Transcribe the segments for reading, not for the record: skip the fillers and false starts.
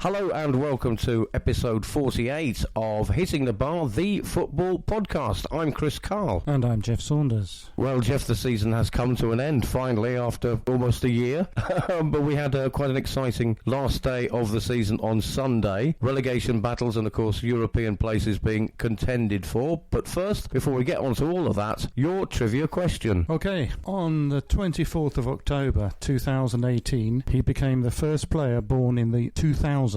Hello and welcome to episode 48 of Hitting the Bar, the football podcast. I'm Chris Karle. And I'm Geoff Saunders. Well, Geoff, the season has come to an end finally after almost a year. But we had quite an exciting last day of the season on Sunday. Relegation battles and, of course, European places being contended for. But first, before we get on to all of that, your trivia question. Okay, on the 24th of October 2018, he became the first player born in the 2000s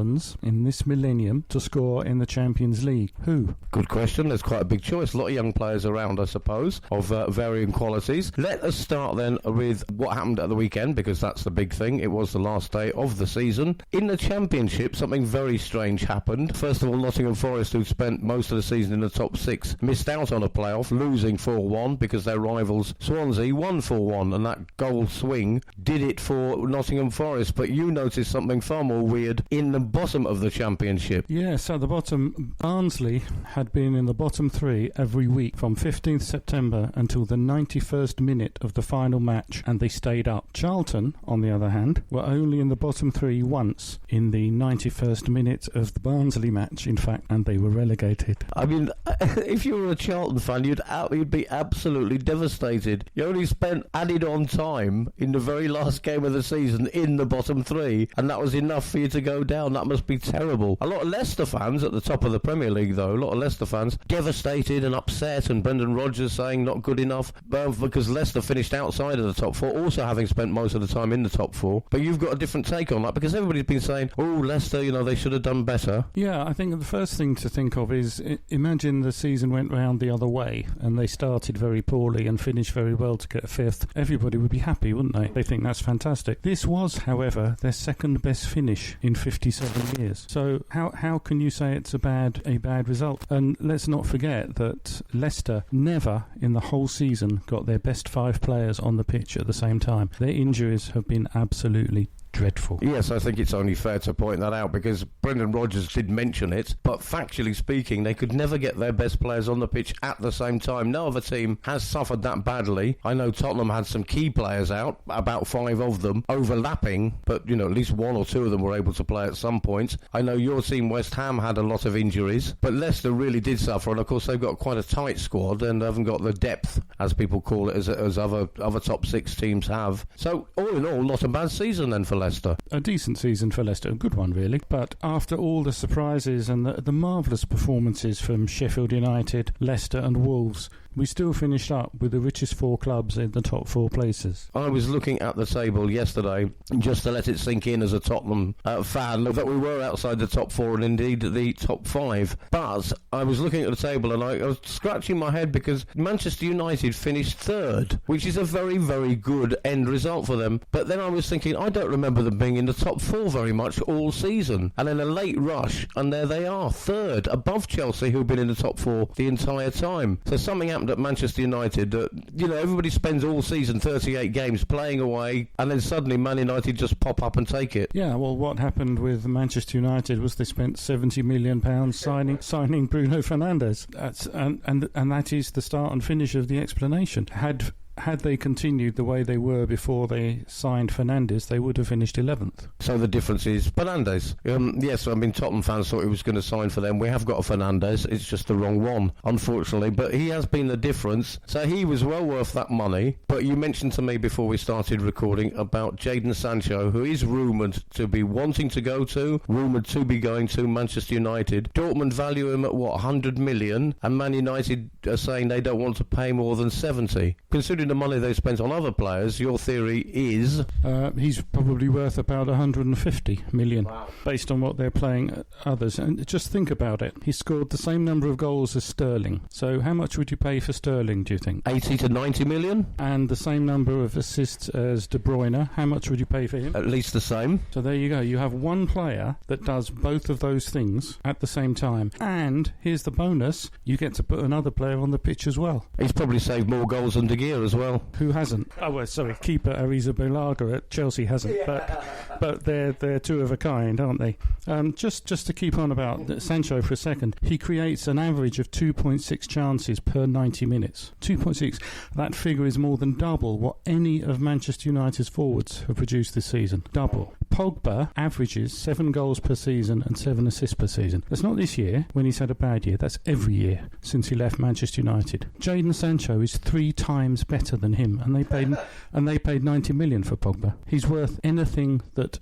in this millennium to score in the Champions League. Who? Good question. There's quite a big choice. A lot of young players around, I suppose, of varying qualities. Let us start then with what happened at the weekend, because that's the big thing. It was the last day of the season. In the Championship, something very strange happened. First of all, Nottingham Forest, who'd spent most of the season in the top six, missed out on a playoff, losing 4-1 because their rivals Swansea won 4-1, and that goal swing did it for Nottingham Forest. But you noticed something far more weird in the bottom of the Championship. Yes, at the bottom, Barnsley had been in the bottom three every week from 15th September until the 91st minute of the final match, and they stayed up. Charlton, on the other hand, were only in the bottom three once in the 91st minute of the Barnsley match, in fact, and they were relegated. I mean, if you were a Charlton fan, you'd be absolutely devastated. You only spent added on time in the very last game of the season in the bottom three, and that was enough for you to go down. That must be terrible. A lot of Leicester fans at the top of the Premier League, though, a lot of Leicester fans devastated and upset, and Brendan Rodgers saying not good enough, because Leicester finished outside of the top four, also having spent most of the time in the top four. But you've got a different take on that, because everybody's been saying, oh, Leicester, they should have done better. Yeah, I think the first thing to think of is, imagine the season went round the other way, and they started very poorly and finished very well to get fifth. Everybody would be happy, wouldn't they? They think that's fantastic. This was, however, their second best finish in 57 years. So how can you say it's a bad result? And let's not forget that Leicester never in the whole season got their best five players on the pitch at the same time. Their injuries have been absolutely dreadful. Yes, I think it's only fair to point that out, because Brendan Rodgers did mention it, but factually speaking, they could never get their best players on the pitch at the same time. No other team has suffered that badly. I know Tottenham had some key players out, about 5 of them, overlapping, but, at least 1 or 2 of them were able to play at some point. I know your team, West Ham, had a lot of injuries, but Leicester really did suffer, and of course they've got quite a tight squad and haven't got the depth, as people call it, as other top 6 teams have. So, all in all, not a bad season then for Leicester. A decent season for Leicester, a good one really. But after all the surprises and the marvellous performances from Sheffield United, Leicester and Wolves, we still finished up with the richest 4 clubs in the top 4 places. I was looking at the table yesterday, just to let it sink in as a Tottenham fan, that we were outside the top 4 and indeed the top 5. But I was looking at the table and I was scratching my head, because Manchester United finished 3rd, which is a very, very good end result for them. But then I was thinking, I don't remember them being in the top 4 very much all season. And then a late rush, and there they are, 3rd, above Chelsea, who've been in the top 4 the entire time. So something happened at Manchester United that, everybody spends all season 38 games playing away, and then suddenly Man United just pop up and take it. Yeah, well, what happened with Manchester United was they spent £70 million signing Bruno Fernandes. And that is the start and finish of the explanation. Had they continued the way they were before they signed Fernandes, they would have finished 11th. So the difference is Fernandes. Yes, Tottenham fans thought he was going to sign for them. We have got a Fernandes. It's just the wrong one, unfortunately. But he has been the difference. So he was well worth that money. But you mentioned to me before we started recording about Jadon Sancho, who is rumoured to be wanting to go to, rumoured to be going to Manchester United. Dortmund value him at, 100 million? And Man United are saying they don't want to pay more than 70. Considering the money they spent on other players, your theory is? He's probably worth about 150 million, wow, based on what they're playing others. And just think about it. He scored the same number of goals as Sterling. So how much would you pay for Sterling, do you think? 80 to 90 million. And the same number of assists as De Bruyne. How much would you pay for him? At least the same. So there you go. You have one player that does both of those things at the same time. And here's the bonus. You get to put another player on the pitch as well. He's probably saved more goals than De Gea as well. Who hasn't? Oh, well, sorry, keeper Ariza Belaga at Chelsea hasn't, yeah. but they're two of a kind, aren't they? Just to keep on about Sancho for a second, he creates an average of 2.6 chances per 90 minutes. 2.6. That figure is more than double what any of Manchester United's forwards have produced this season. Double. Pogba averages 7 goals per season and 7 assists per season. That's not this year, when he's had a bad year. That's every year since he left Manchester United. Jadon Sancho is 3 times better than him, and they paid 90 million for Pogba. He's worth anything that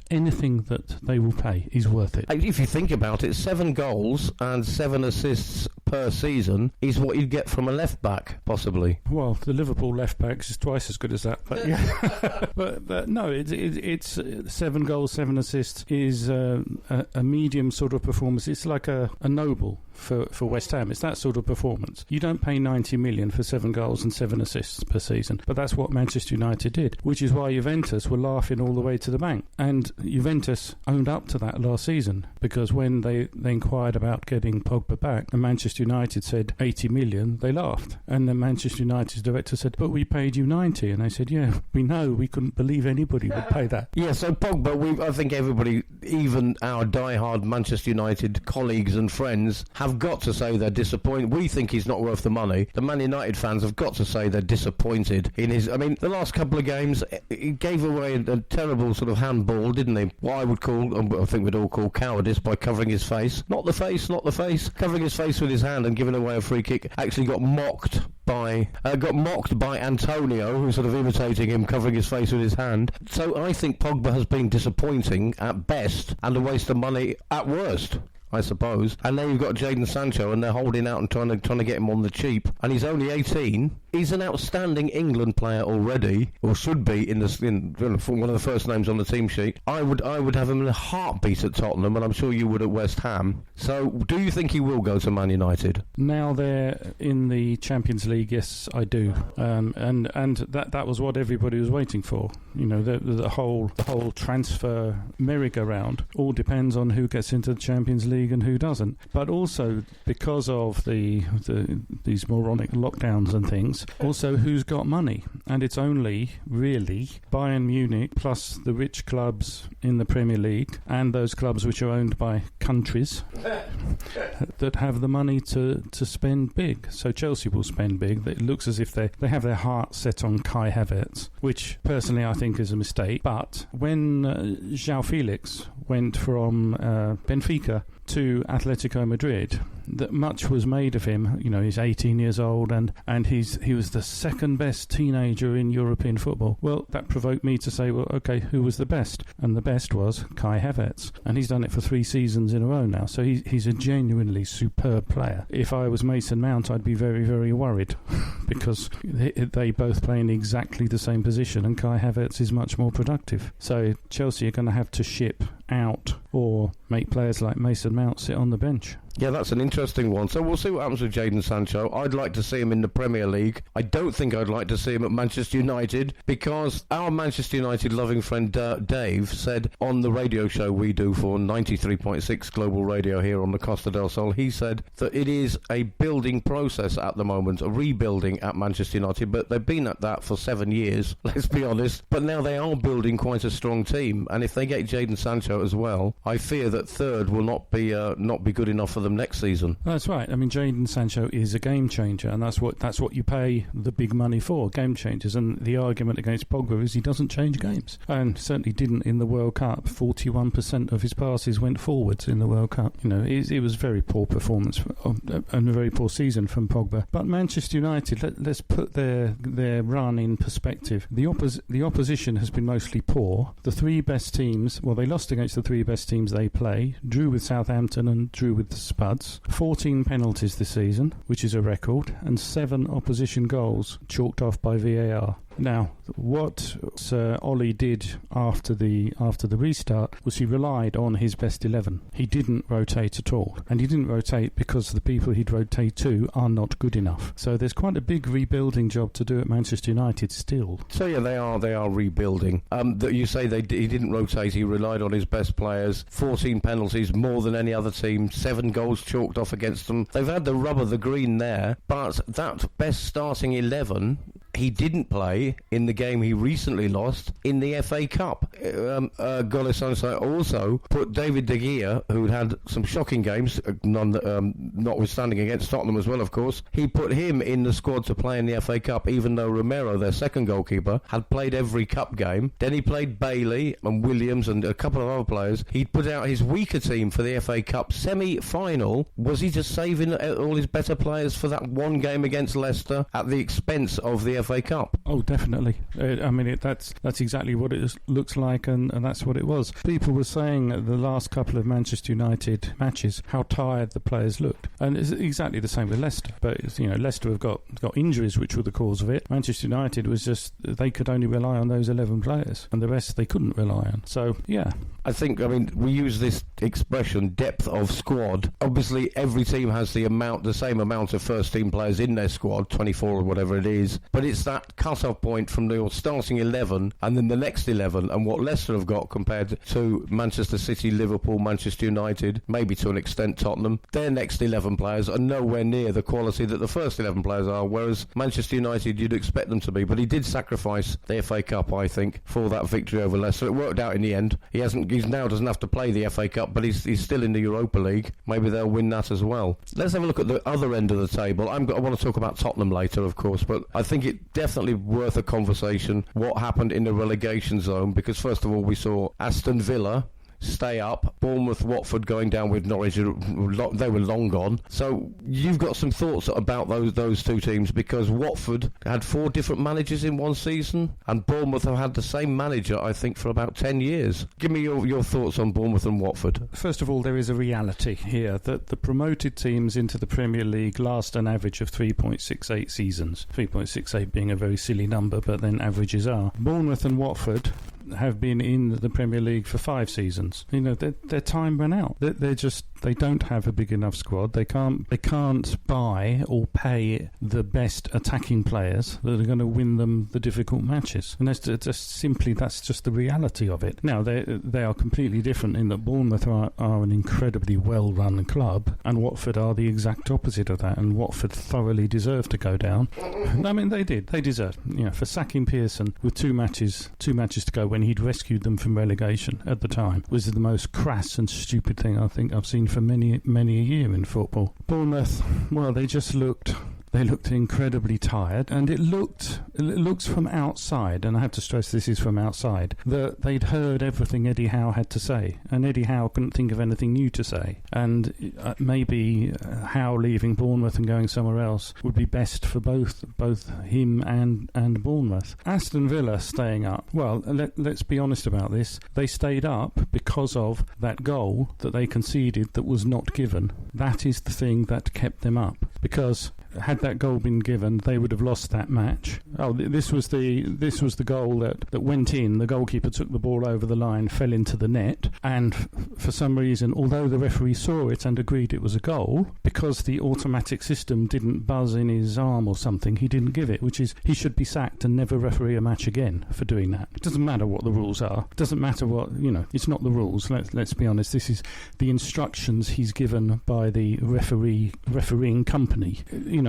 they will pay. He's worth it. If you think about it, 7 goals and 7 assists per season is what you'd get from a left back, possibly. Well, the Liverpool left back is twice as good as that, but yeah. but no, it's 7 goals, 7 assists is a medium sort of performance. It's like a noble for West Ham. It's that sort of performance. You don't pay 90 million for 7 goals and 7 assists per season, but that's what Manchester United did, which is why Juventus were laughing all the way to the bank. And Juventus owned up to that last season, because when they inquired about getting Pogba back and Manchester United said 80 million, they laughed. And then Manchester United's director said, but we paid you 90. And they said, yeah, we know. We couldn't believe anybody would pay that. Yeah, so Pogba, I think everybody, even our diehard Manchester United colleagues and friends, have got to say they're disappointed. We think he's not worth the money. The Man United fans have got to say they're disappointed in his... I mean, the last couple of games, he gave away a terrible sort of handball, didn't he? What I would call, I think we'd all call cowardice, by covering his face. Not the face. Covering his face with his hand and giving away a free kick. Actually got mocked by Antonio, who's sort of imitating him, covering his face with his hand. So I think Pogba has been disappointing at best and a waste of money at worst, I suppose. And now you've got Jadon Sancho, and they're holding out and trying to get him on the cheap. And he's only 18. He's an outstanding England player already, or should be one of the first names on the team sheet. I would have him in a heartbeat at Tottenham, and I'm sure you would at West Ham. So, do you think he will go to Man United? Now they're in the Champions League, yes, I do. And that was what everybody was waiting for. You know, the whole transfer merry-go-round all depends on who gets into the Champions League and who doesn't. But also because of these moronic lockdowns and things, also who's got money. And it's only really Bayern Munich plus the rich clubs in the Premier League and those clubs which are owned by countries that have the money to spend big. So Chelsea will spend big. It looks as if they have their heart set on Kai Havertz, which personally I think is a mistake. But when João Felix went from Benfica to Atletico Madrid, that much was made of him. You know, he's 18 years old and he was the second best teenager in European football. Well, that provoked me to say, well, okay, who was the best? And the best was Kai Havertz. And he's done it for 3 seasons in a row now. So he's a genuinely superb player. If I was Mason Mount, I'd be very, very worried because they both play in exactly the same position and Kai Havertz is much more productive. So Chelsea are going to have to ship out or make players like Mason Mount sit on the bench. Yeah, that's an interesting one. So we'll see what happens with Jadon Sancho. I'd like to see him in the Premier League. I don't think I'd like to see him at Manchester United because our Manchester United loving friend Dave said on the radio show we do for 93.6 Global Radio here on the Costa del Sol, he said that it is a building process at the moment, a rebuilding at Manchester United, but they've been at that for 7 years, let's be honest. But now they are building quite a strong team, and if they get Jadon Sancho as well, I fear that third will not be good enough for them next season. That's right. I mean, Jadon Sancho is a game changer, and that's what you pay the big money for, game changers. And the argument against Pogba is he doesn't change games, and certainly didn't in the World Cup. 41% of his passes went forwards in the World Cup. You know, it was very poor performance and a very poor season from Pogba. But Manchester United, let's put their run in perspective. The opposition has been mostly poor. The 3 best teams, well, they lost against the 3 best teams they play, drew with Southampton and drew with the Spuds. 14 penalties this season, which is a record, and 7 opposition goals chalked off by VAR. Now, what Sir Ollie did after the restart was he relied on his best 11. He didn't rotate at all, and he didn't rotate because the people he'd rotate to are not good enough. So there's quite a big rebuilding job to do at Manchester United still. So yeah, they are rebuilding. You say he didn't rotate. He relied on his best players. 14 penalties, more than any other team. 7 goals chalked off against them. They've had the rub of the green there, but that best starting 11. he didn't play in the game he recently lost in the FA Cup. Karle Saunders also put David De Gea, who had some shocking games, notwithstanding against Tottenham as well, of course, he put him in the squad to play in the FA Cup, even though Romero, their second goalkeeper, had played every cup game. Then he played Bailey and Williams and a couple of other players. He'd put out his weaker team for the FA Cup semi-final. Was he just saving all his better players for that one game against Leicester at the expense of the FA Cup? Oh, definitely. That's exactly what it looks like, and that's what it was. People were saying at the last couple of Manchester United matches how tired the players looked, and it's exactly the same with Leicester. But Leicester have got injuries which were the cause of it. Manchester United was just, they could only rely on those 11 players, and the rest they couldn't rely on. So yeah, I think, we use this expression, depth of squad. Obviously, every team has the same amount of first-team players in their squad, 24 or whatever it is, but it's that cut-off point from your starting 11 and then the next 11, and what Leicester have got compared to Manchester City, Liverpool, Manchester United, maybe to an extent Tottenham. Their next 11 players are nowhere near the quality that the first 11 players are, whereas Manchester United, you'd expect them to be, but he did sacrifice the FA Cup, I think, for that victory over Leicester. It worked out in the end. He now doesn't have to play the FA Cup, but he's still in the Europa League. Maybe they'll win that as well. Let's have a look at the other end of the table. I want to talk about Tottenham later, of course, but I think it definitely worth a conversation what happened in the relegation zone, because first of all we saw Aston Villa stay up, Bournemouth, Watford going down with Norwich. They were long gone. So you've got some thoughts about those two teams, because Watford had 4 different managers in one season, and Bournemouth have had the same manager, I think, for about 10 years. Give me your thoughts on Bournemouth and Watford. First of all, there is a reality here that the promoted teams into the Premier League last an average of 3.68 seasons. 3.68 being a very silly number, but then averages are. Bournemouth and Watford have been in the Premier League for 5 seasons. Their time ran out. They don't have a big enough squad. They can't buy or pay the best attacking players that are going to win them the difficult matches. And that's just the reality of it. Now they are completely different in that Bournemouth are an incredibly well-run club, and Watford are the exact opposite of that. And Watford thoroughly deserved to go down. They did. They deserved. For sacking Pearson with two matches to go when he'd rescued them from relegation at the time was the most crass and stupid thing I think I've seen for many a year in football. Bournemouth, well, they looked incredibly tired, and it looks from outside, and I have to stress this is from outside, that they'd heard everything Eddie Howe had to say, and Eddie Howe couldn't think of anything new to say, and maybe Howe leaving Bournemouth and going somewhere else would be best for both him and Bournemouth. Aston Villa staying up, well, let's be honest about this, they stayed up because of that goal that they conceded that was not given. That is the thing that kept them up, because had that goal been given, they would have lost that match. This was the goal that went in. The goalkeeper took the ball over the line, fell into the net, and for some reason, although the referee saw it and agreed it was a goal, because the automatic system didn't buzz in his arm or something, he didn't give it, which is he should be sacked and never referee a match again for doing that. It doesn't matter what the rules are. It doesn't matter what, it's not the rules. Let's be honest. This is the instructions he's given by the refereeing company.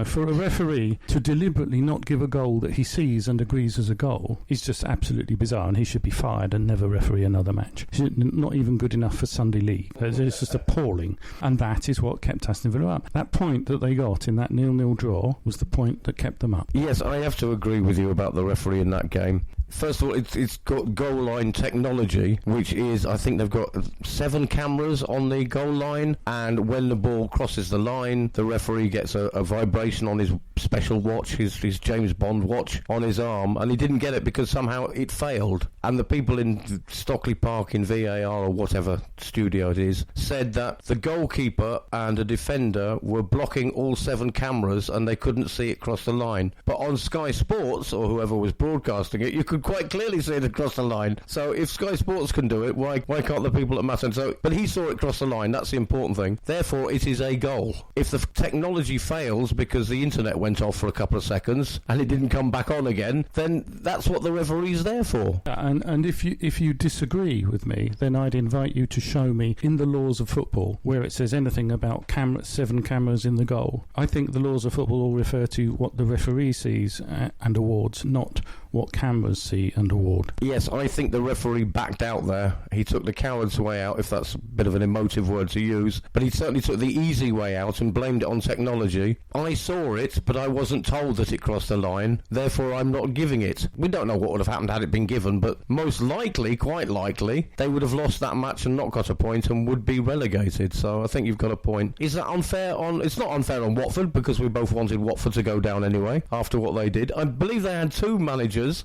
For a referee to deliberately not give a goal that he sees and agrees as a goal is just absolutely bizarre, and he should be fired and never referee another match. He's not even good enough for Sunday League. It's just appalling, and that is what kept Aston Villa up. That point that they got in that 0-0 draw was the point that kept them up. Yes, I have to agree with you about the referee in that game. First of all, it's got goal line technology, which is, I think they've got 7 cameras on the goal line, and when the ball crosses the line, the referee gets a vibration on his special watch, his James Bond watch on his arm, and he didn't get it because somehow it failed. And the people in Stockley Park in VAR or whatever studio it is said that the goalkeeper and a defender were blocking all 7 cameras and they couldn't see it cross the line. But on Sky Sports, or whoever was broadcasting it, you could could quite clearly see it across the line. So if Sky Sports can do it, why can't the people at Matten? So, but he saw it cross the line. That's the important thing. Therefore, it is a goal. If the technology fails because the internet went off for a couple of seconds and it didn't come back on again, then that's what the referee's there for. And if you disagree with me, then I'd invite you to show me in the laws of football where it says anything about 7 cameras in the goal. I think the laws of football all refer to what the referee sees and awards, not what cameras see and award. Yes, I think the referee backed out there. He took the coward's way out, if that's a bit of an emotive word to use, but he certainly took the easy way out and blamed it on technology. I saw it, but I wasn't told that it crossed the line, therefore I'm not giving it. We don't know what would have happened had it been given, but most likely, quite likely, they would have lost that match and not got a point and would be relegated. So I think you've got a point. Is that unfair on... It's not unfair on Watford, because we both wanted Watford to go down anyway, after what they did. I believe they had two managers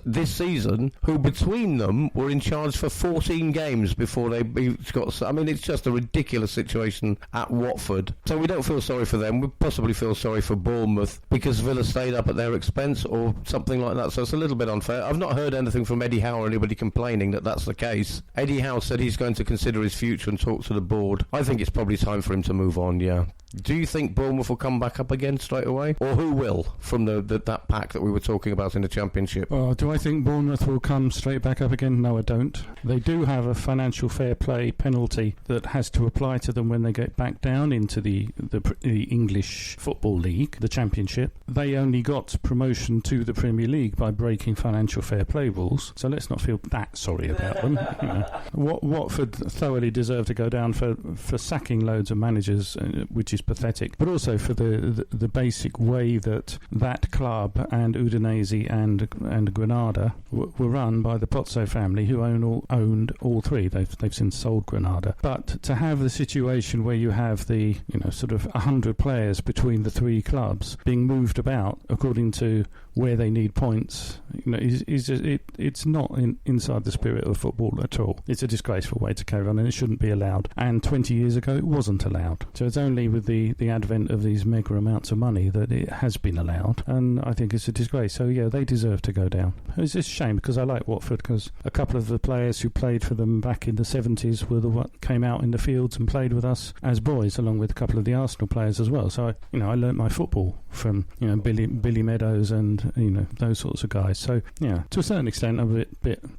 this season who between them were in charge for 14 games before they got... I mean, it's just a ridiculous situation at Watford. So we don't feel sorry for them. We possibly feel sorry for Bournemouth because Villa stayed up at their expense or something like that. So it's a little bit unfair. I've not heard anything from Eddie Howe or anybody complaining that that's the case. Eddie Howe said he's going to consider his future and talk to the board. I think it's probably time for him to move on, yeah. Do you think Bournemouth will come back up again straight away? Or who will, from that pack that we were talking about in the Championship? Do I think Bournemouth will come straight back up again? No, I don't. They do have a financial fair play penalty that has to apply to them when they get back down into the English Football League, the Championship. They only got promotion to the Premier League by breaking financial fair play rules, so let's not feel that sorry about them. You know. Watford thoroughly deserve to go down for sacking loads of managers, which is pathetic, but also for the basic way that club and Udinese and Granada were run by the Pozzo family, who owned all three. They've since sold Granada. But to have the situation where you have the sort of 100 players between the three clubs being moved about according to where they need points, it's not inside the spirit of football at all. It's a disgraceful way to carry on, and it shouldn't be allowed. And 20 years ago, it wasn't allowed. So it's only with the advent of these mega amounts of money that it has been allowed, and I think it's a disgrace. So yeah, they deserve to go down. It's just a shame because I like Watford, because a couple of the players who played for them back in the 70s were the what came out in the fields and played with us as boys, along with a couple of the Arsenal players as well. So I learnt my football from Billy Meadows and those sorts of guys. So yeah, to a certain extent, I'm a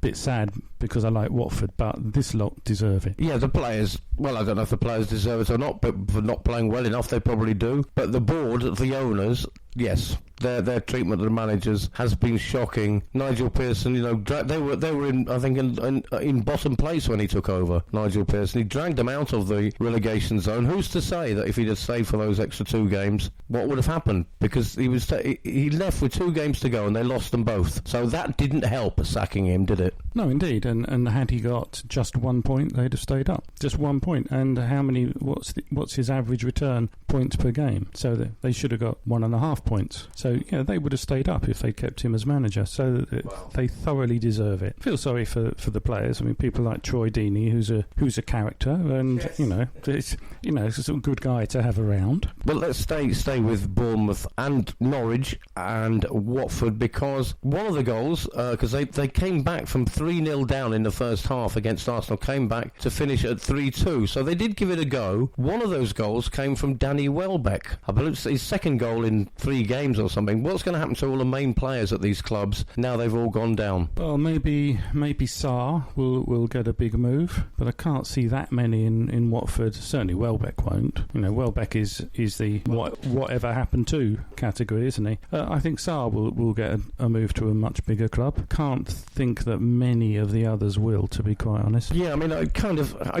bit sad because I like Watford, but this lot deserve it. Yeah, the players. Well, I don't know if the players deserve it or not, but for not playing well enough, they probably do. But the board, the owners, yes, their treatment of the managers has been shocking. Nigel Pearson, they were in, I think, in bottom place when he took over. Nigel Pearson, he dragged them out of the relegation zone. Who's to say that if he'd have stayed for those extra 2 games, what would have happened? Because he left with 2 games to go and they lost them both. So that didn't help sacking him, did it? No, indeed. And had he got just 1 point, they'd have stayed up. Just 1 point. And how many? What's his average return points per game? So they should have got 1.5 points. So they would have stayed up if they kept him as manager. So they thoroughly deserve it. Feel sorry for the players. I mean, people like Troy Deeney, who's a character, and yes. It's a good guy to have around. Well, let's stay with Bournemouth and Norwich and Watford, because one of the goals, because they came back from 3-0 down in the first half against Arsenal, came back to finish at 3-2. So they did give it a go. One of those goals came from Danny Welbeck. I believe it's his second goal in 3 games or something. What's going to happen to all the main players at these clubs now they've all gone down? Well, maybe Sarr will get a big move, but I can't see that many in Watford. Certainly Welbeck won't. Welbeck is the whatever happened to category, isn't he? I think Sarr will get a move to a much bigger club. Can't think that many of the others will, to be quite honest. Yeah, I mean, I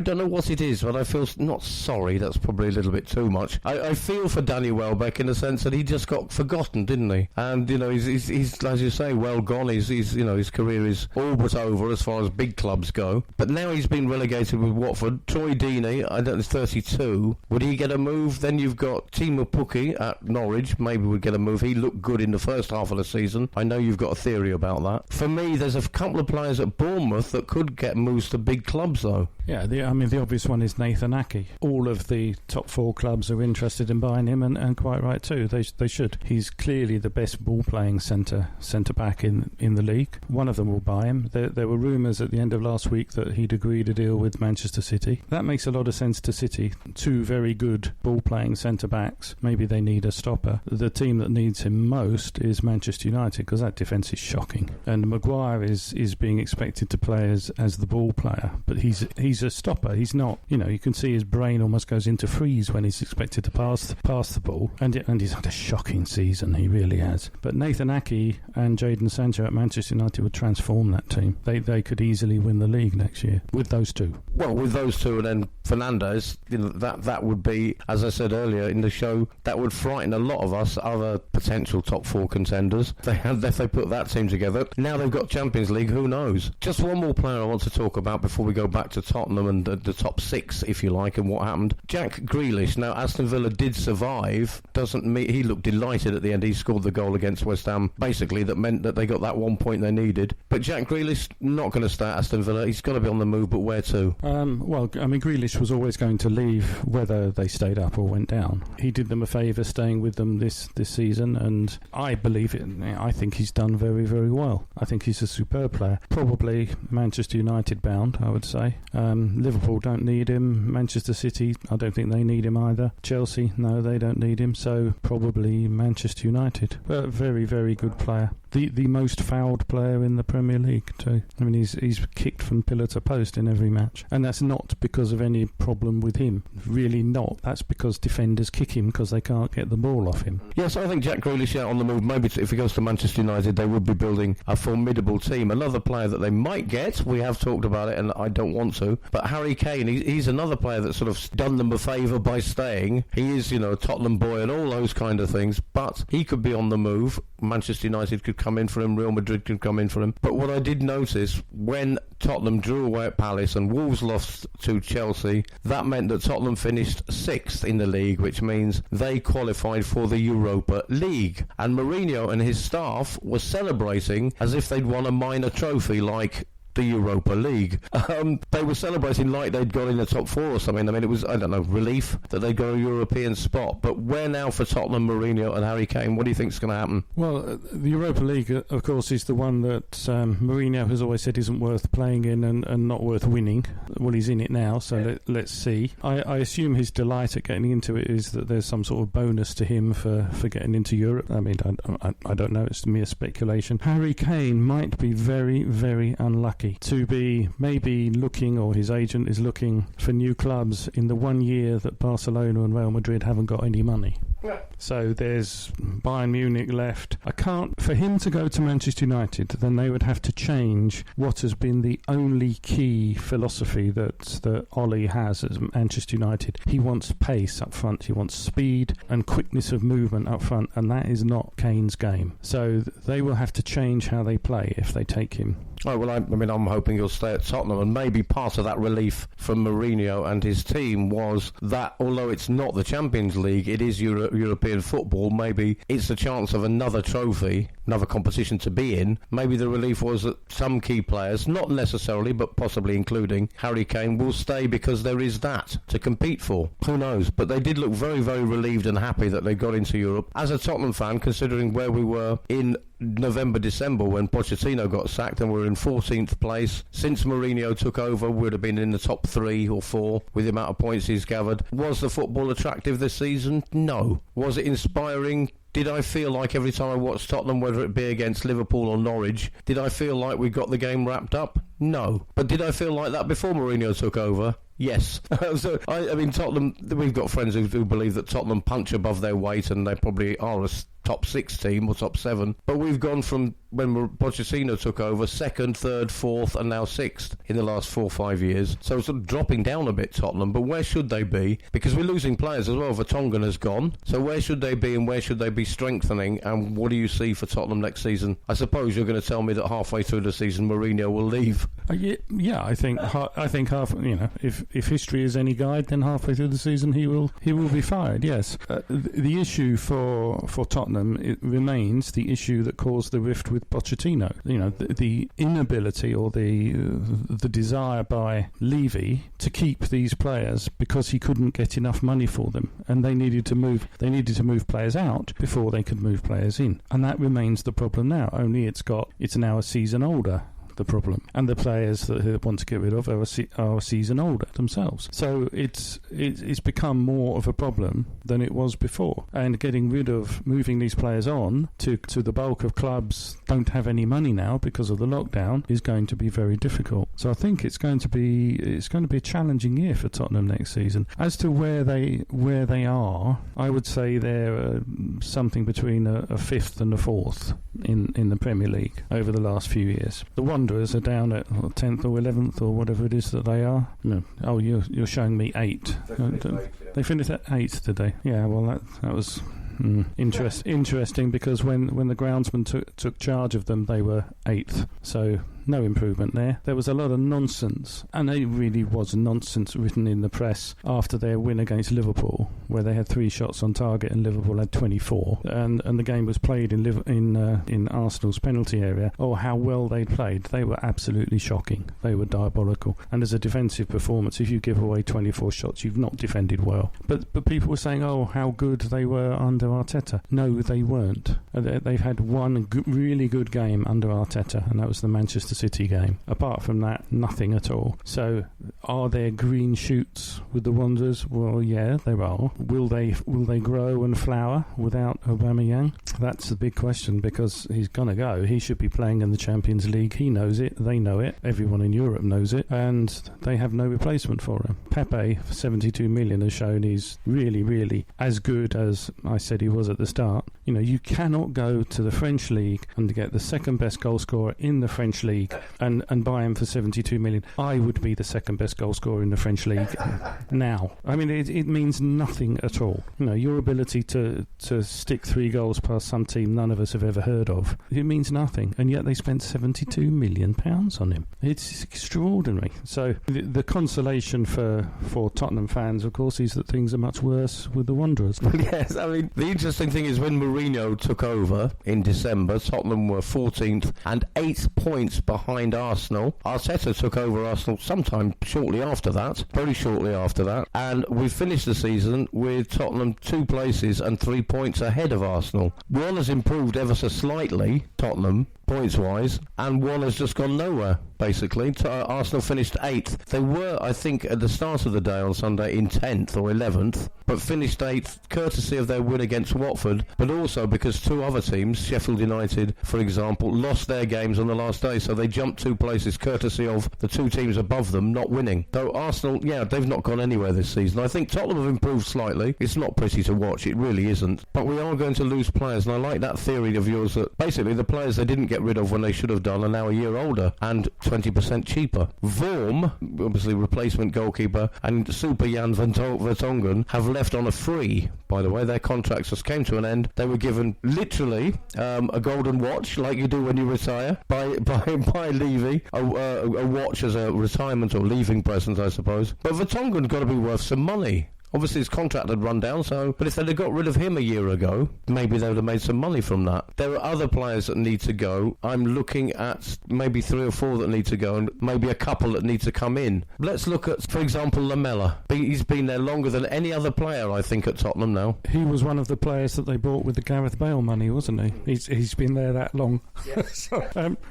don't know what it is, but I feel not sorry. That's probably a little bit too much. I feel for Danny Welbeck in the sense that he just got forgotten, didn't he? And he's as you say, well gone. His career is all but over as far as big clubs go. But now he's been relegated with Watford. Troy Deeney, I don't know, 32. Would he get a move? Then you've got Timo Pukki at Norwich. Maybe would get a move. He looked good in the first half of the season. I know you've got a theory about that. For me, there's a couple of players at Bournemouth that could get moves to big clubs, though. Yeah, the obvious one is Nathan Ake. All of the top 4 clubs are interested in buying him, and quite right too. They should. Watford. He's clearly the best ball-playing centre back in the league. One of them will buy him. There were rumours at the end of last week that he'd agreed a deal with Manchester City. That makes a lot of sense to City. Two very good ball-playing centre-backs. Maybe they need a stopper. The team that needs him most is Manchester United, because that defence is shocking. And Maguire is being expected to play as the ball player, but he's a stopper. He's not, you can see his brain almost goes into freeze when he's expected to pass the ball, and he's had a shocking season, he really has. But Nathan Ake and Jadon Sancho at Manchester United would transform that team. They could easily win the league next year with those two. Well, with those two, and then Fernandes, that would be, as I said earlier in the show, that would frighten a lot of us other potential top four contenders. If they put that team together. Now they've got Champions League, who knows? Just one more player I want to talk about before we go back to Tottenham and the top six, if you like, and what happened. Jack Grealish. Now, Aston Villa did survive. Doesn't mean he looked delighted at the end. He scored the goal against West Ham. Basically, that meant that they got that 1 point they needed. But Jack Grealish not going to stay at Aston Villa. He's got to be on the move, but where to? Grealish was always going to leave whether they stayed up or went down. He did them a favour staying with them this season, and I believe it. I think he's done very, very well. I think he's a superb player. Probably Manchester United bound, I would say. Liverpool don't need him. Manchester City, I don't think they need him either. Chelsea, no, they don't need him. So probably Manchester United. But very, very good player. The most fouled player in the Premier League too. I mean, he's kicked from pillar to post in every match, and that's not because of any problem with him. Really not. That's because defenders kick him because they can't get the ball off him. Yes, I think Jack Grealish out on the move. Maybe if he goes to Manchester United, they would be building a formidable team. Another player that they might get, we have talked about it, and I don't want to, but Harry Kane. He's another player that's sort of done them a favour by staying. He is, a Tottenham boy and all those kind of things, but he could be on the move. Manchester United could come in for him, Real Madrid could come in for him. But what I did notice, when Tottenham drew away at Palace and Wolves lost to Chelsea, that meant that Tottenham finished 6th in the league, which means they qualified for the Europa League. And Mourinho and his staff were celebrating as if they'd won a minor trophy like the Europa League. They were celebrating like they'd got in the top four or something. I mean, it was, relief that they'd got a European spot. But where now for Tottenham, Mourinho and Harry Kane? What do you think is going to happen? Well, the Europa League, of course, is the one that Mourinho has always said isn't worth playing in and not worth winning. Well, he's in it now, so let's see. I assume his delight at getting into it is that there's some sort of bonus to him for getting into Europe. I mean, I don't know. It's mere speculation. Harry Kane might be very, very unlucky to be maybe looking, or his agent is looking, for new clubs in the 1 year that Barcelona and Real Madrid haven't got any money. Yeah. So there's Bayern Munich left. For him to go to Manchester United, then they would have to change what has been the only key philosophy that Ollie has at Manchester United. He wants pace up front, he wants speed and quickness of movement up front, and that is not Kane's game. So they will have to change how they play if they take him. Oh, well, I'm hoping he'll stay at Tottenham, and maybe part of that relief from Mourinho and his team was that although it's not the Champions League, it is European football. Maybe it's a chance of another trophy, another competition to be in. Maybe the relief was that some key players, not necessarily, but possibly including Harry Kane, will stay because there is that to compete for. Who knows? But they did look very, very relieved and happy that they got into Europe. As a Tottenham fan, considering where we were in November, December when Pochettino got sacked and we're in 14th place. Since Mourinho took over, we'd have been in the top 3 or 4 with the amount of points he's gathered. Was the football attractive this season? No. Was it inspiring? Did I feel like every time I watched Tottenham, whether it be against Liverpool or Norwich, did I feel like we got the game wrapped up? No. But did I feel like that before Mourinho took over? Yes. So, I mean, Tottenham, we've got friends who believe that Tottenham punch above their weight and they probably are a top 6 team or top 7. But we've gone from when Pochettino took over, 2nd, 3rd, 4th and now 6th in the last 4 or 5 years. So sort of dropping down a bit, Tottenham. But where should they be? Because we're losing players as well. Vertonghen has gone. So where should they be and where should they be strengthening? And what do you see for Tottenham next season? I suppose you're going to tell me that halfway through the season Mourinho will leave. Yeah, I think half. If history is any guide, then halfway through the season he will be fired. Yes. The issue for Tottenham Tottenham, it remains the issue that caused the rift with Pochettino. You know, the inability or the desire by Levy to keep these players because he couldn't get enough money for them, and they needed to move players out before they could move players in, and that remains the problem now. Only it's now a season older. The problem, and the players that they want to get rid of are a season older themselves. So it's become more of a problem than it was before. And moving these players on to the bulk of clubs don't have any money now because of the lockdown is going to be very difficult. So I think it's going to be a challenging year for Tottenham next season. As to where they are, I would say they're something between a fifth and a fourth in the Premier League over the last few years. The Wanderers are down at 10th or 11th or whatever it is that they are. No. Oh, you're showing me 8. They finished at 8th today. Yeah, well that was interesting because when the groundsman took charge of them, they were 8th. So no improvement there. There was a lot of nonsense, and it really was nonsense written in the press after their win against Liverpool, where they had 3 shots on target and Liverpool had 24, and the game was played in Arsenal's penalty area. Oh, how well they played! They were absolutely shocking. They were diabolical. And as a defensive performance, if you give away 24 shots, you've not defended well. But people were saying, oh, how good they were under Arteta. No, they weren't. They've had one really good game under Arteta, and that was the Manchester City game. Apart from that, nothing at all. So, are there green shoots with the Wanderers? Well, yeah, there are. Will they grow and flower without Aubameyang? That's the big question, because he's gonna go. He should be playing in the Champions League. He knows it. They know it. Everyone in Europe knows it, and they have no replacement for him. Pepe, for 72 million, has shown he's really, really as good as I said he was at the start. You know, you cannot go to the French League and get the second best goal scorer in the French League and buy him for 72 million. I would be the second best goal scorer in the French League now. I mean, it means nothing at all. You know, your ability to stick 3 goals past some team none of us have ever heard of, it means nothing. And yet they spent 72 million pounds on him. It's extraordinary. So the consolation for Tottenham fans, of course, is that things are much worse with the Wanderers. Yes, I mean, the interesting thing is when Mourinho took over in December, Tottenham were 14th and 8 points behind Arsenal. Arteta took over Arsenal sometime shortly after that, very shortly after that, and we finished the season with Tottenham 2 places and 3 points ahead of Arsenal. One has improved ever so slightly, Tottenham, points-wise, and one has just gone nowhere, basically. Arsenal finished 8th. They were, I think, at the start of the day on Sunday in 10th or 11th, but finished 8th, courtesy of their win against Watford, but also because 2 other teams, Sheffield United, for example, lost their games on the last day, so they jumped 2 places, courtesy of the 2 teams above them not winning. Though Arsenal, yeah, they've not gone anywhere this season. I think Tottenham have improved slightly. It's not pretty to watch, it really isn't. But we are going to lose players, and I like that theory of yours that basically the players they didn't get rid of when they should have done are now a year older and 20% cheaper. Vorm, obviously replacement goalkeeper, and Super Jan Vertonghen have left on a free. By the way, their contracts just came to an end. They were given literally a golden watch, like you do when you retire, by Levy, a watch as a retirement or leaving present, I suppose. But Vertonghen's got to be worth some money. Obviously his contract had run down, but if they'd have got rid of him a year ago, maybe they would have made some money from that. There are other players that need to go. I'm looking at maybe 3 or 4 that need to go, and maybe a couple that need to come in. Let's look at, for example, Lamela. He's been there longer than any other player, I think, at Tottenham now. He was one of the players that they bought with the Gareth Bale money, wasn't he? He's been there that long. Yes.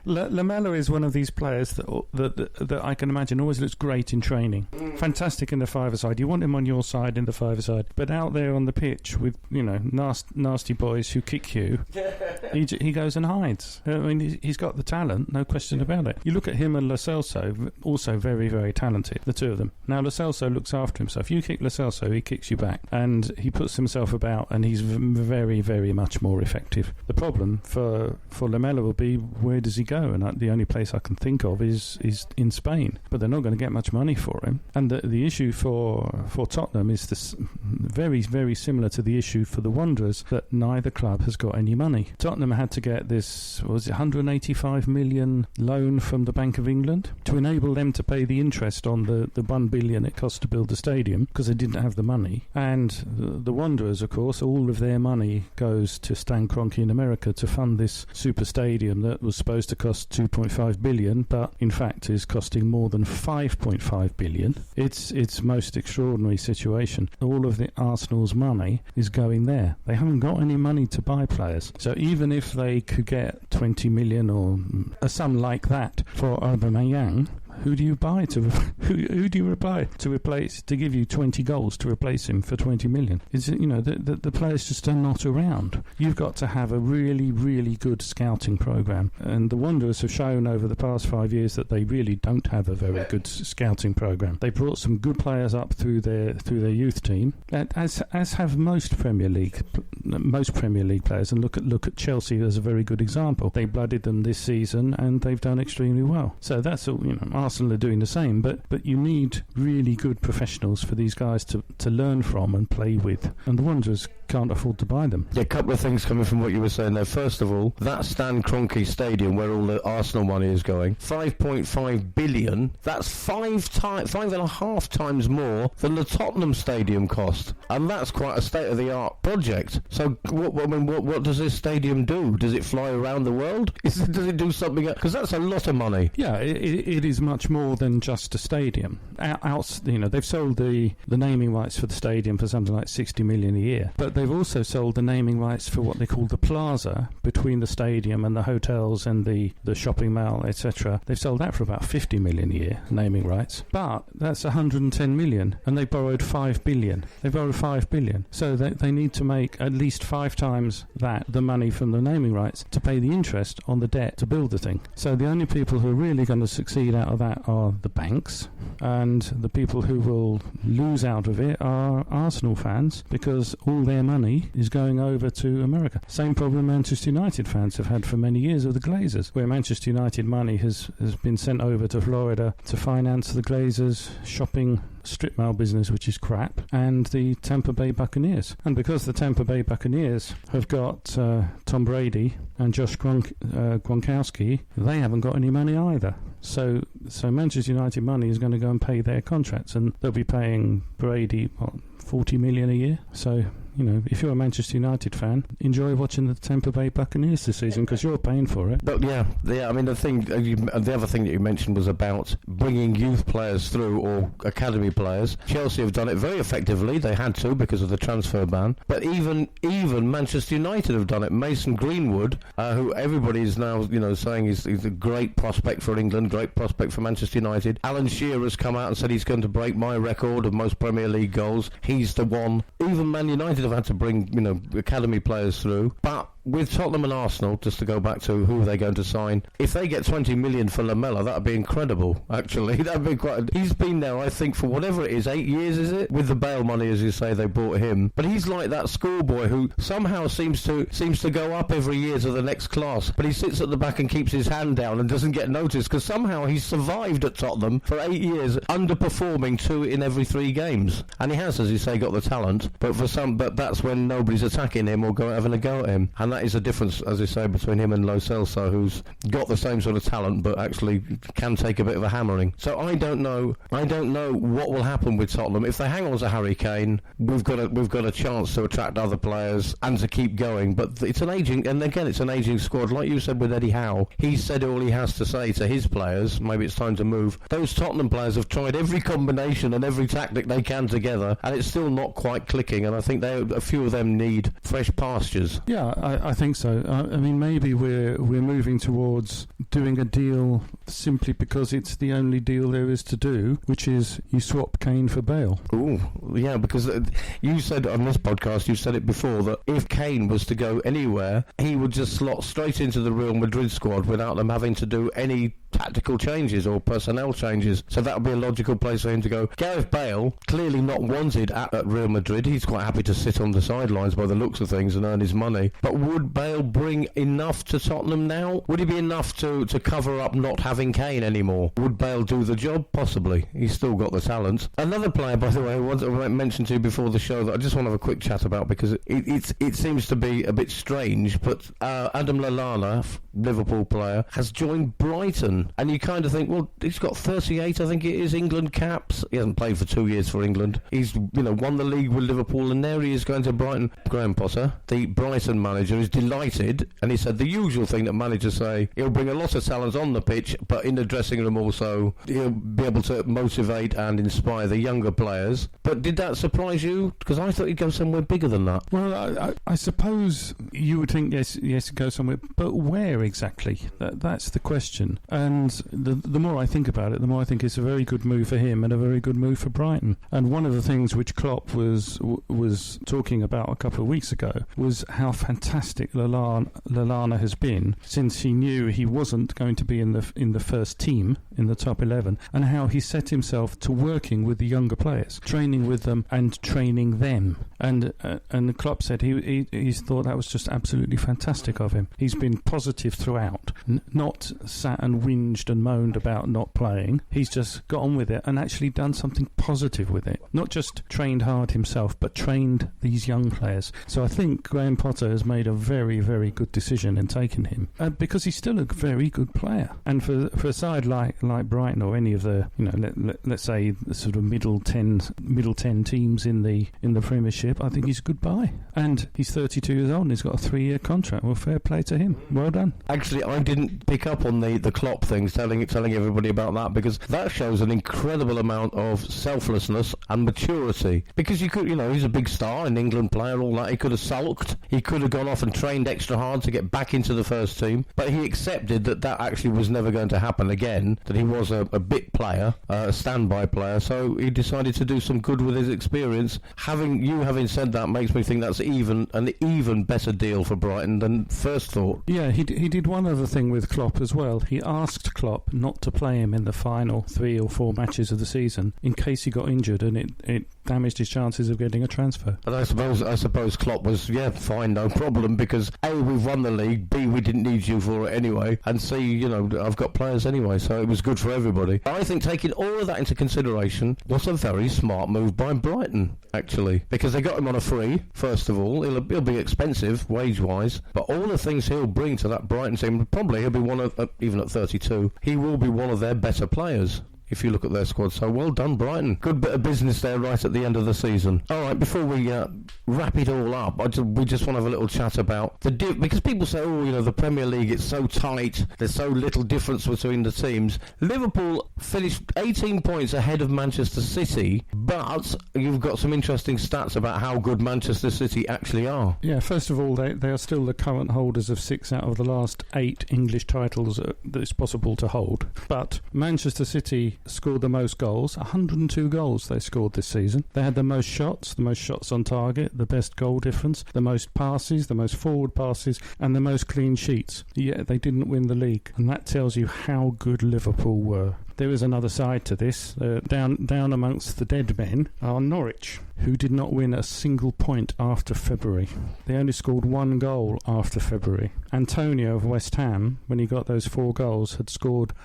Lamela is one of these players that I can imagine always looks great in training. Fantastic in the 5-a-side. You want him on your side in the 5-a-side, but out there on the pitch with, you know, nasty boys who kick you, he goes and hides. I mean, he's got the talent, no question about it. You look at him and Lo Celso, also very, very talented, the 2 of them. Now Lo Celso looks after himself. You kick Lo Celso, he kicks you back, and he puts himself about, and he's very, very much more effective. The problem for Lamela will be, where does he go? And the only place I can think of is in Spain, but they're not going to get much money for him. And the issue for Tottenham is is this very, very similar to the issue for the Wanderers, that neither club has got any money. Tottenham had to get this, what was it, 185 million loan from the Bank of England to enable them to pay the interest on the 1 billion it cost to build the stadium, because they didn't have the money. And the Wanderers, of course, all of their money goes to Stan Kroenke in America to fund this super stadium that was supposed to cost 2.5 billion, but in fact is costing more than 5.5 billion. It's most extraordinary situation. All of the Arsenal's money is going there. They haven't got any money to buy players. So even if they could get 20 million or a sum like that for Aubameyang, who do you buy who do you buy to replace, to give you 20 goals to replace him for 20 million? The players just are not around. You've got to have a really, really good scouting program, and the Wanderers have shown over the past 5 years that they really don't have a very good scouting program. They brought some good players up through their youth team, as have most Premier League players. And look at Chelsea as a very good example. They blooded them this season, and they've done extremely well. So that's all. Arsenal are doing the same, but you need really good professionals for these guys to learn from and play with, and the Wanderers can't afford to buy them. Yeah, a couple of things coming from what you were saying there. First of all, that Stan Kroenke stadium where all the Arsenal money is going, 5.5 billion, that's 5.5 times more than the Tottenham stadium cost, and that's quite a state-of-the-art project. So what does this stadium do? Does it fly around the world? Does it do something? Because that's a lot of money. Yeah, it is much more than just a stadium. They've sold the naming rights for the stadium for something like 60 million a year, but they've also sold the naming rights for what they call the plaza between the stadium and the hotels and the shopping mall, etc. They've sold that for about 50 million a year, naming rights. But that's 110 million, and they borrowed 5 billion. So they need to make at least 5 times the money from the naming rights to pay the interest on the debt to build the thing. So the only people who are really going to succeed out of that are the banks, and the people who will lose out of it are Arsenal fans, because all their money is going over to America. Same problem Manchester United fans have had for many years with the Glazers, where Manchester United money has been sent over to Florida to finance the Glazers shopping strip mall business, which is crap, and the Tampa Bay Buccaneers. And because the Tampa Bay Buccaneers have got Tom Brady and Josh Gronkowski, they haven't got any money either. So Manchester United money is going to go and pay their contracts, and they'll be paying Brady 40 million a year. So if you're a Manchester United fan, enjoy watching the Tampa Bay Buccaneers this season, because you're paying for it. But yeah. I mean, the other thing that you mentioned was about bringing youth players through, or academy players. Chelsea have done it very effectively. They had to because of the transfer ban. But even Manchester United have done it. Mason Greenwood, who everybody is now saying he's a great prospect for England, great prospect for Manchester United. Alan Shearer has come out and said he's going to break my record of most Premier League goals. He's the one. Even Man United have had to bring academy players through. But with Tottenham and Arsenal, just to go back to who are they going to sign, if they get 20 million for Lamela, that'd be incredible. Actually, that'd be quite. He's been there, I think, for whatever it is, 8 years, is it? With the Bale money, as you say, they bought him. But he's like that schoolboy who somehow seems to go up every year to the next class, but he sits at the back and keeps his hand down and doesn't get noticed, because somehow he's survived at Tottenham for 8 years, underperforming 2 in every 3 games. And he has, as you say, got the talent, but that's when nobody's attacking him or having a go at him. And that is a difference, as you say, between him and Lo Celso, who's got the same sort of talent but actually can take a bit of a hammering. So I don't know what will happen with Tottenham. If they hang on to Harry Kane, we've got a chance to attract other players and to keep going. But it's an aging squad. Like you said with Eddie Howe, he said all he has to say to his players. Maybe it's time to move. Those Tottenham players have tried every combination and every tactic they can together, and it's still not quite clicking. And I think a few of them need fresh pastures. Yeah, I think so. I mean, maybe we're moving towards doing a deal simply because it's the only deal there is to do, which is you swap Kane for Bale. Ooh, yeah, because you said on this podcast, you said it before, that if Kane was to go anywhere, he would just slot straight into the Real Madrid squad without them having to do any tactical changes or personnel changes. So that would be a logical place for him to go. Gareth Bale, clearly not wanted at Real Madrid. He's quite happy to sit on the sidelines by the looks of things and earn his money. But would Bale bring enough to Tottenham now? Would he be enough to cover up not having Kane anymore? Would Bale do the job? Possibly. He's still got the talent. Another player, by the way, I mentioned to you before the show that I just want to have a quick chat about because it seems to be a bit strange, but Adam Lallana, Liverpool player, has joined Brighton. And you kind of think, well, he's got 38, I think it is, England caps. He hasn't played for 2 years for England. He's, won the league with Liverpool, and there he is going to Brighton. Graham Potter, the Brighton manager, is delighted, and he said the usual thing that managers say, he'll bring a lot of talent on the pitch, but in the dressing room also, he'll be able to motivate and inspire the younger players. But did that surprise you? Because I thought he'd go somewhere bigger than that. Well, I suppose you would think, yes, go somewhere, but where exactly? That's the question. And the more I think about it, the more I think it's a very good move for him and a very good move for Brighton. And one of the things which Klopp was talking about a couple of weeks ago was how fantastic Lallana has been since he knew he wasn't going to be in the first team in the top 11, and how he set himself to working with the younger players, training with them and training them. And Klopp said he thought that was just absolutely fantastic of him. He's been positive throughout, not sat and whinged and moaned about not playing. He's just got on with it and actually done something positive with it. Not just trained hard himself, but trained these young players. So I think Graham Potter has made a very, very good decision in taking him, because he's still a very good player. And for a side like Brighton or any of the, let's say the sort of middle 10 teams in the Premiership, I think he's a good buy. And he's 32 years old and he's got a 3-year contract. Well, fair play to him. Well done. Actually, I didn't pick up on the Klopp things, telling everybody about that, because that shows an incredible amount of selflessness and maturity. Because you could, he's a big star, an England player, all that. He could have sulked. He could have gone off and trained extra hard to get back into the first team. But he accepted that actually was never going to happen again, that he was a bit player, a standby player. So he decided to do some good with his experience. Having said that makes me think that's an even better deal for Brighton than first thought. Yeah, he did one other thing with Klopp as well. He asked Klopp not to play him in the final 3 or 4 matches of the season in case he got injured, and it damaged his chances of getting a transfer. And I suppose Klopp was, fine, no problem, because A, we've won the league, B, we didn't need you for it anyway, and C, I've got players anyway, so it was good for everybody. I think taking all of that into consideration was a very smart move by Brighton, actually, because they got him on a free, first of all. He'll be expensive, wage-wise, but all the things he'll bring to that Brighton team, probably he'll be one of, even at 32, he will be one of their better players, if you look at their squad. So well done, Brighton. Good bit of business there right at the end of the season. All right, before we wrap it all up, we just want to have a little chat about because people say, the Premier League, it's so tight, there's so little difference between the teams. Liverpool finished 18 points ahead of Manchester City, but you've got some interesting stats about how good Manchester City actually are. Yeah, first of all, they are still the current holders of 6 out of the last 8 English titles that it's possible to hold. But Manchester City scored the most goals, 102 goals they scored this season. They had the most shots on target, the best goal difference, the most passes, the most forward passes, and the most clean sheets. Yet they didn't win the league, and that tells you how good Liverpool were. There is another side to this. Down amongst the dead men are Norwich, who did not win a single point after February. They only scored 1 goal after February. Antonio of West Ham, when he got those 4 goals,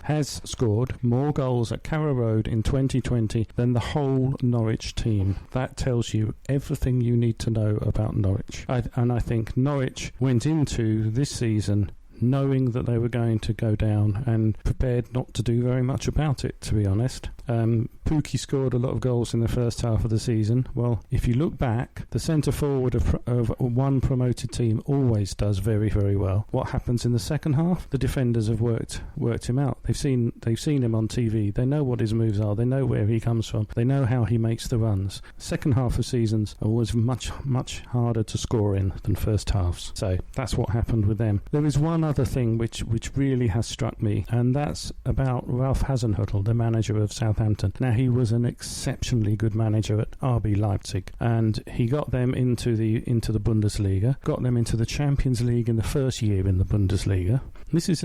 has scored more goals at Carrow Road in 2020 than the whole Norwich team. That tells you everything you need to know about Norwich. And I think Norwich went into this season knowing that they were going to go down and prepared not to do very much about it, to be honest. Pukki scored a lot of goals in the first half of the season. Well, if you look back, the centre forward of one promoted team always does very, very well. What happens in the second half? The defenders have worked him out. They've seen him on TV. They know what his moves are. They know where he comes from. They know how he makes the runs. Second half of seasons are always much, much harder to score in than first halves. So that's what happened with them. There is one other thing which really has struck me, and that's about Ralph Hasenhüttl, the manager of Southampton. Now, he was an exceptionally good manager at RB Leipzig, and he got them into the Bundesliga, got them into the Champions League in the first year in the Bundesliga, This is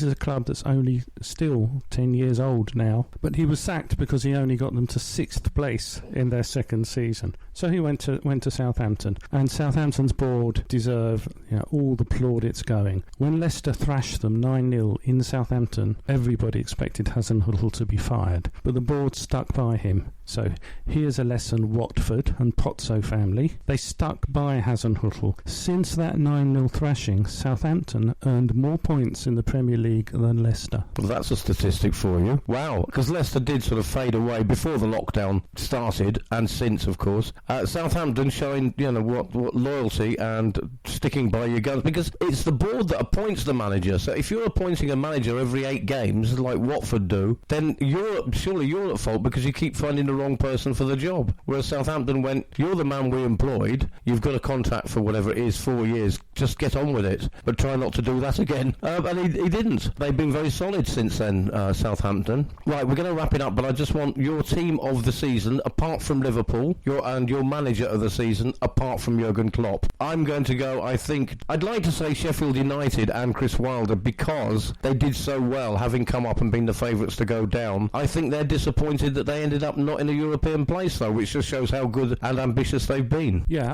a club that's only still 10 years old now, but he was sacked because he only got them to 6th place in their second season. So he went to Southampton, and Southampton's board deserve all the plaudits going. When Leicester thrashed them 9-0 in Southampton, everybody expected Hasenhüttl to be fired, but the board stuck by him. So here's a lesson, Watford and Pozzo family. They stuck by Hasenhüttl. Since that 9-0 thrashing, Southampton earned more points in the Premier League than Leicester. Well, that's a statistic for you. Wow, because Leicester did sort of fade away before the lockdown started, and since, of course. Southampton showing, what loyalty and sticking by your guns, because it's the board that appoints the manager. So if you're appointing a manager every 8 games, like Watford do, then surely you're at fault because you keep finding the wrong person for the job. Whereas Southampton went, you're the man we employed, you've got a contract for whatever it is, 4 years, just get on with it, but try not to do that again. And he didn't. They've been very solid since then, Southampton. Right, we're going to wrap it up, but I just want your team of the season, apart from Liverpool, your manager of the season, apart from Jurgen Klopp. I'm going to go, I'd like to say Sheffield United and Chris Wilder, because they did so well, having come up and been the favourites to go down. I think they're disappointed that they ended up not in a European place, though, which just shows how good and ambitious they've been. Yeah,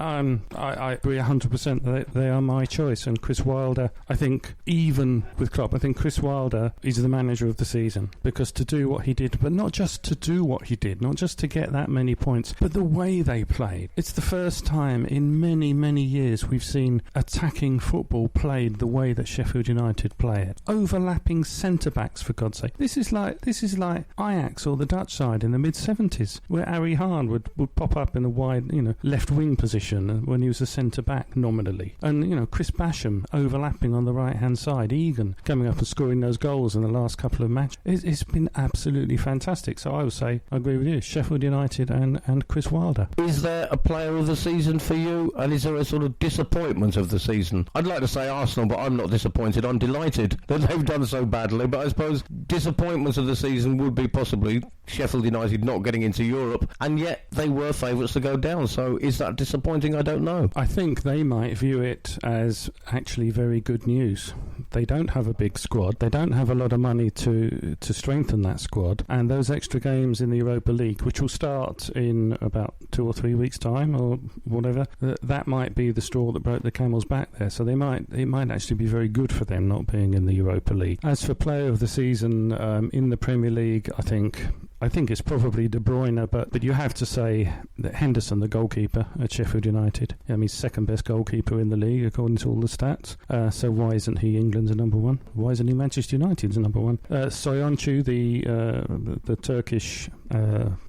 I agree 100% that they are my choice. And Chris Wilder, I think, even with Klopp, I think Chris Wilder is the manager of the season, because to do what he did, but not just to do what he did, not just to get that many points, but the way they played. It's the first time in many, many years we've seen attacking football played the way that Sheffield United play it. Overlapping centre-backs, for God's sake. This is like Ajax or the Dutch side in the mid-70s, where Harry Hahn would pop up in a wide, left-wing position when he was a centre-back nominally. And, Chris Basham overlapping on the right-hand side. Egan coming up and scoring those goals in the last couple of matches. It's been absolutely fantastic. So I would say, I agree with you, Sheffield United and Chris Wilder. Is there a player of the season for you? And is there a sort of disappointment of the season? I'd like to say Arsenal, but I'm not disappointed. I'm delighted that they've done so badly. But I suppose disappointments of the season would be possibly Sheffield United not getting into Europe, and yet they were favourites to go down. So is that disappointing? I don't know. I think they might view it as actually very good news. They don't have a big squad. They don't have a lot of money to strengthen that squad. And those extra games in the Europa League, which will start in about 2 or 3 weeks' time or whatever, that might be the straw that broke the camel's back there. So it might actually be very good for them not being in the Europa League. As for player of the season in the Premier League, I think it's probably De Bruyne, but you have to say that Henderson, the goalkeeper at Sheffield United, he's second best goalkeeper in the league according to all the stats. So why isn't he England's number one? Why isn't he Manchester United's number one? Soyuncu, the Turkish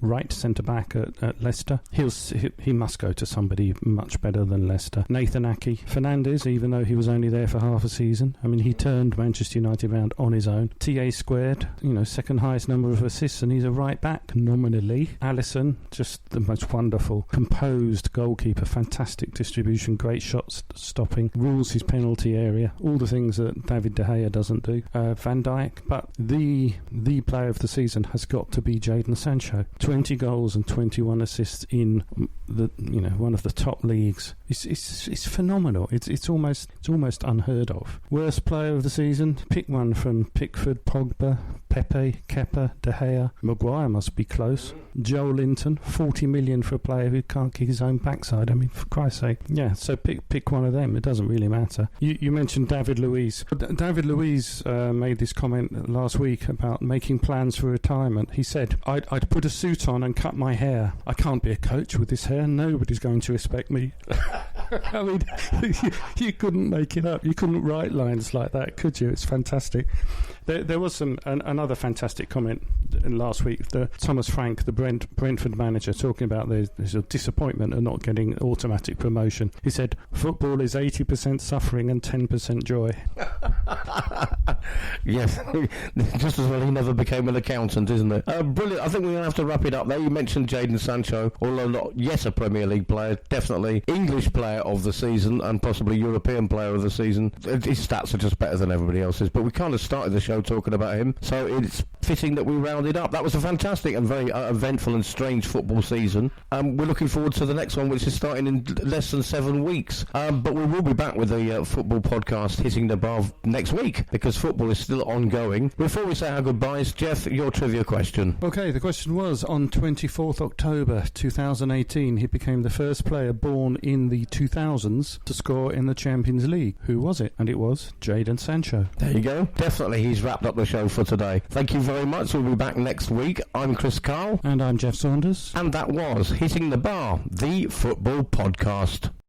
right centre back at Leicester, he must go to somebody much better than Leicester. Nathan Ake, Fernandes, even though he was only there for half a season, he turned Manchester United around on his own. TA squared, second highest number of assists, and he's a right back nominally. Alisson, just the most wonderful, composed goalkeeper, fantastic distribution, great shot stopping, rules his penalty area, all the things that David De Gea doesn't do. Van Dijk, but the player of the season has got to be Jadon Sancho. 20 goals and 21 assists in the one of the top leagues. It's phenomenal. It's almost unheard of. Worst player of the season, pick one from Pickford, Pogba, Pepe, Kepa, De Gea. Maguire must be close. Joe Linton, 40 million for a player who can't kick his own backside. For Christ's sake. Yeah, so pick one of them. It doesn't really matter. You mentioned David Luiz. David Luiz made this comment last week about making plans for retirement. He said, I'd put a suit on and cut my hair. I can't be a coach with this hair. Nobody's going to respect me. You couldn't make it up. You couldn't write lines like that, could you? It's fantastic. There was another fantastic comment last week. Thomas Frank, the Brentford manager, talking about there's a disappointment of not getting automatic promotion. He said, football is 80% suffering and 10% joy. Yes, just as well he never became an accountant, isn't it? Brilliant. I think we're going to have to wrap it up there. You mentioned Jadon Sancho, although not yet a Premier League player, definitely English player of the season and possibly European player of the season. His stats are just better than everybody else's, but we kind of started the show talking about him, so it's fitting that we rounded up. That was a fantastic and very eventful and strange football season. We're looking forward to the next one, which is starting in less than 7 weeks. But we will be back with the football podcast Hitting the Bar next week, because football is still ongoing. Before we say our goodbyes, Geoff, your trivia question. Okay, the question was, on 24th October 2018, he became the first player born in the 2000s to score in the Champions League. Who was it? And it was Jadon Sancho. There you go. Definitely, he's wrapped up the show for today. Thank you very much. We'll be back next week. I'm Chris Karle. And I'm Geoff Saunders. And that was Hitting the Bar, the football podcast.